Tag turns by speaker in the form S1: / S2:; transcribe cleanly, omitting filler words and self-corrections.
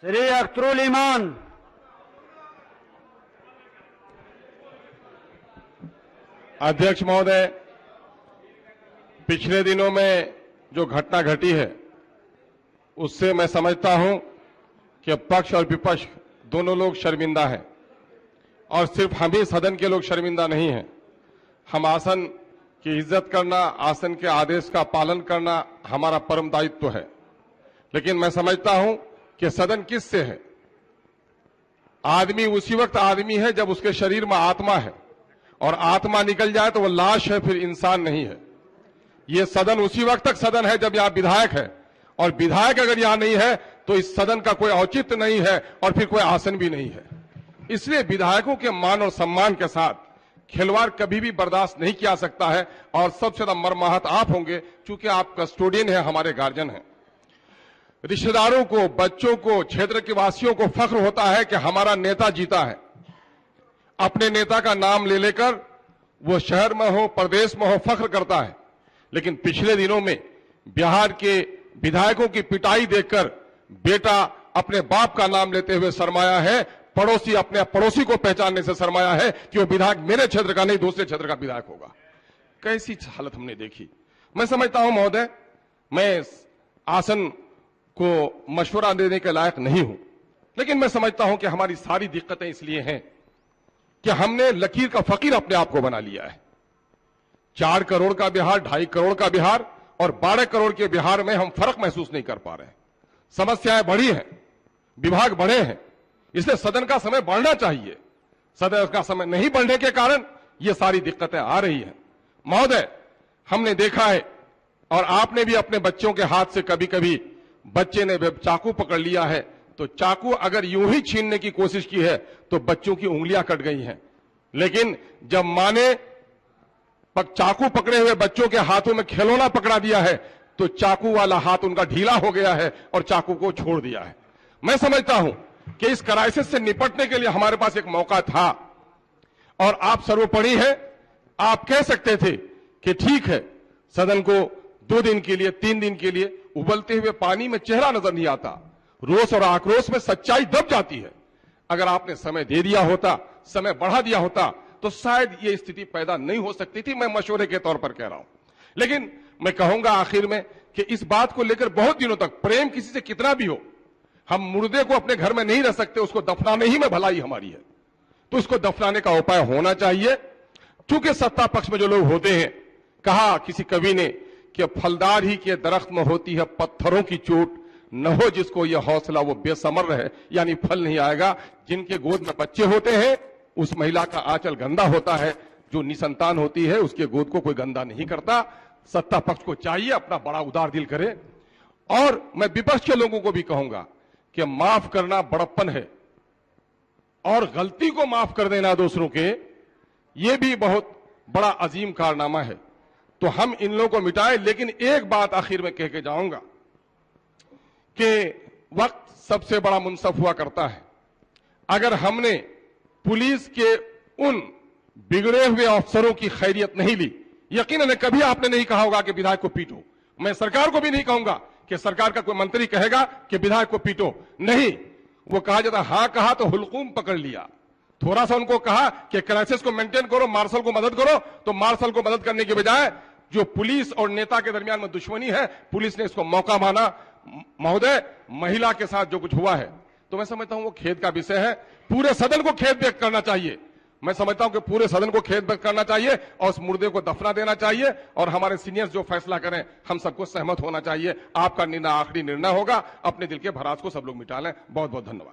S1: श्री अख्तरुल ईमान।
S2: अध्यक्ष महोदय, पिछले दिनों में जो घटना घटी है उससे मैं समझता हूं कि पक्ष और विपक्ष दोनों लोग शर्मिंदा हैं और सिर्फ हम ही सदन के लोग शर्मिंदा नहीं हैं। हम आसन की इज्जत करना, आसन के आदेश का पालन करना हमारा परम दायित्व है। लेकिन मैं समझता हूं कि सदन किससे है? आदमी उसी वक्त आदमी है जब उसके शरीर में आत्मा है, और आत्मा निकल जाए तो वह लाश है, फिर इंसान नहीं है। यह सदन उसी वक्त तक सदन है जब यहां विधायक है, और विधायक अगर यहां नहीं है तो इस सदन का कोई औचित्य नहीं है और फिर कोई आसन भी नहीं है। इसलिए विधायकों के मान और सम्मान के साथ खिलवाड़ कभी भी बर्दाश्त नहीं किया सकता है। और सबसे ज्यादा मर्माहत आप होंगे, चूंकि आप कस्टोडियन हैं, हमारे गार्जियन हैं। रिश्तेदारों को, बच्चों को, क्षेत्र के वासियों को फख्र होता है कि हमारा नेता जीता है। अपने नेता का नाम ले लेकर वो शहर में हो, प्रदेश में हो, फख्र करता है। लेकिन पिछले दिनों में बिहार के विधायकों की पिटाई देखकर बेटा अपने बाप का नाम लेते हुए शर्माया है, पड़ोसी अपने पड़ोसी को पहचानने से शर्माया है कि वो विधायक मेरे क्षेत्र का नहीं, दूसरे क्षेत्र का विधायक होगा। कैसी हालत हमने देखी। मैं समझता हूं महोदय, मैं आसन को मशवरा देने के लायक नहीं हूं, लेकिन मैं समझता हूं कि हमारी सारी दिक्कतें इसलिए हैं कि हमने लकीर का फकीर अपने आप को बना लिया है। 4 करोड़ का बिहार, 2.5 करोड़ का बिहार और 12 करोड़ के बिहार में हम फर्क महसूस नहीं कर पा रहे हैं। समस्याएं बढ़ी हैं, विभाग बढ़े हैं, इसलिए सदन का समय बढ़ना चाहिए। सदन का समय नहीं बढ़ने के कारण ये सारी दिक्कतें आ रही हैं। महोदय, हमने देखा है, और आपने भी अपने बच्चों के हाथ से कभी कभी बच्चे ने चाकू पकड़ लिया है तो चाकू अगर यूं ही छीनने की कोशिश की है तो बच्चों की उंगलियां कट गई हैं। लेकिन जब मां ने चाकू पकड़े हुए बच्चों के हाथों में खिलौना पकड़ा दिया है तो चाकू वाला हाथ उनका ढीला हो गया है और चाकू को छोड़ दिया है। मैं समझता हूं कि इस क्राइसिस से निपटने के लिए हमारे पास एक मौका था, और आप सर्वोपरि हैं। आप कह सकते थे कि ठीक है, सदन को 2 दिन के लिए, 3 दिन के लिए उबलते हुए पानी में चेहरा नजर नहीं आता, रोष और आक्रोश में सच्चाई दब जाती है। अगर आपने समय दे दिया होता, समय बढ़ा दिया होता तो शायद ये स्थिति पैदा नहीं हो सकती थी। मैं मशवरे के तौर पर कह रहा हूं। लेकिन मैं कहूंगा आखिर में कि इस बात को लेकर बहुत दिनों तक प्रेम किसी से कितना भी हो, हम मुर्दे को अपने घर में नहीं रख सकते, उसको दफनाने ही में भलाई हमारी है। तो उसको दफनाने का उपाय होना चाहिए। चूंकि सत्ता पक्ष में जो लोग होते हैं, कहा किसी कवि ने कि फलदार ही के दरख्त में होती है पत्थरों की चोट, न हो जिसको यह हौसला वो बेसमर रहे, यानी फल नहीं आएगा। जिनके गोद में बच्चे होते हैं उस महिला का आंचल गंदा होता है, जो निसंतान होती है उसके गोद को कोई गंदा नहीं करता। सत्ता पक्ष को चाहिए अपना बड़ा उदार दिल करे। और मैं विपक्ष के लोगों को भी कहूंगा कि माफ करना बड़प्पन है, और गलती को माफ कर देना दूसरों के, यह भी बहुत बड़ा अजीम कारनामा है। तो हम इन लोगों को मिटाएं। लेकिन एक बात आखिर में कह के जाऊंगा कि वक्त सबसे बड़ा मुंसफ हुआ करता है। अगर हमने पुलिस के उन बिगड़े हुए अफसरों की खैरियत नहीं ली, यकीनन कभी आपने नहीं कहा होगा कि विधायक को पीटो। मैं सरकार को भी नहीं कहूंगा कि सरकार का कोई मंत्री कहेगा कि विधायक को पीटो, नहीं। वो कहा जाता हां कहा तो हुलकूम पकड़ लिया। थोड़ा सा उनको कहा कि क्राइसिस को मेंटेन करो, मार्शल को मदद करो, तो मार्शल को मदद करने के बजाय जो पुलिस और नेता के दरमियान में दुश्मनी है, पुलिस ने इसको मौका माना। महोदय, महिला के साथ जो कुछ हुआ है तो मैं समझता हूं वो खेद का विषय है। पूरे सदन को खेद व्यक्त करना चाहिए। मैं समझता हूं कि पूरे सदन को खेद व्यक्त करना चाहिए और उस मुर्दे को दफना देना चाहिए, और हमारे सीनियर्स जो फैसला करें हम सबको सहमत होना चाहिए। आपका निर्णय आखिरी निर्णय होगा। अपने दिल के भरास को सब लोग मिटा लें। बहुत बहुत धन्यवाद।